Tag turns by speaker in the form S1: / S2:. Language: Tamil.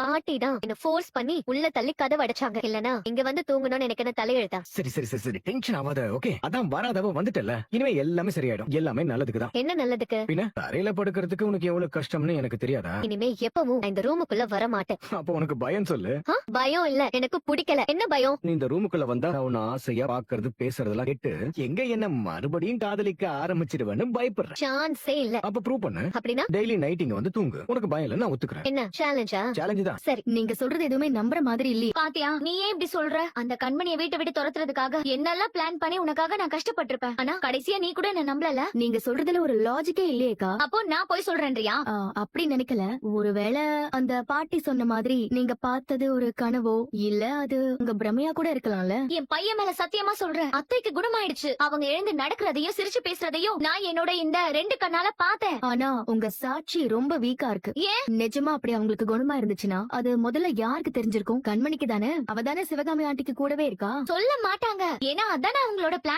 S1: பாட்டி தான் என்ன ஃபோர்ஸ் பண்ணி உள்ள தள்ளி கதவு அடைச்சாங்க. இல்லனா இங்க வந்து தூங்கணும்னு எனக்கு என்ன தலையெழுத்தா?
S2: சரி சரி சரி சரி டென்ஷன் ஆகாத. ஓகே, அதான் வராதவ வந்துட்டல. இனிமே எல்லாமே சரியாயிடும். எல்லாமே நல்லதுக்கு தான்.
S1: என்ன நல்லதுக்கு?
S2: பின்ன தரையில படுக்கிறதுக்கு உனக்கு எவ்வளவு கஷ்டம்னு எனக்கு தெரியாதா?
S1: இனிமே எப்பவும் நான் இந்த ரூமுக்குள்ள வர மாட்டேன்.
S2: அப்ப உனக்கு பயம் சொல்லு.
S1: பயம் இல்ல, எனக்கு பிடிக்கல. என்ன பயம்?
S2: நீ இந்த ரூமுக்குள்ள வந்தா நான் உன்னை ஆசையா பாக்குறது பேசுறதெல்லாம் கேட்டு எங்க என்ன மறுபடியும் காதலிக்க ஆரம்பிச்சிடுவேன்னு பயப்படுறேன்.
S1: சான்ஸே இல்ல.
S2: அப்ப ப்ரூவ் பண்ணு.
S1: அப்படின்னா
S2: டெய்லி நைட் இங்க வந்து தூங்கு. உனக்கு பயம் இல்ல, நான் ஒத்துக்கிறேன்.
S1: என்ன சேலஞ்சா?
S2: சேலஞ்சு தான்.
S1: சரி,
S3: நீங்க சொல்றது எதுவுமே நம்புற மாதிரி இல்லையே.
S4: பாத்தியா, நீ ஏன் இப்படி சொல்ற? அந்த கண்மணியை வீட்டை விட்டு துரத்துறதுக்காக என்னெல்லாம் பிளான் பண்ணி உனக்காக நான் கஷ்டப்பட்டிருப்பேன். ஆனா கடைசியா நீ கூட என்ன நம்பல.
S3: நீங்க சொல்றதுல ஒரு லாஜிக்கே இல்லையேக்கா.
S4: அப்போ நான் போய் சொல்றேன்றியா?
S3: அப்படி நினைக்கல. ஒருவேளை அந்த பாட்டி சொன்ன மாதிரி நீங்க பார்த்தது ஒரு கனவோ இல்ல அது உங்க பிரமையா கூட இருக்கலாம்ல.
S4: என் பையன் மேல சத்தியமா சொல்றேன், அத்தைக்கு குணமாயிடுச்சு. அவங்க எழுந்து நடக்கிறதையும் சிரிச்சு பேசுறதையும் நான் என்னோட இந்த 2 கண்ணால பார்த்தேன்.
S3: ஆனா உங்க சாட்சி ரொம்ப வீக்கா இருக்கு.
S4: ஏன்?
S3: நிஜமா அப்படி அவங்களுக்கு குணமா இருந்துச்சுன்னா அது முதல்ல யாருக்கு தெரிஞ்சிருக்கும்? கண்மணிக்கு தானே. அவ தானே சிவகாமி ஆண்டிக்கு கூடவே இருக்கா.
S4: சொல்ல மாட்டாங்க, ஏன்னா அதானே அவங்களோட பிளான்.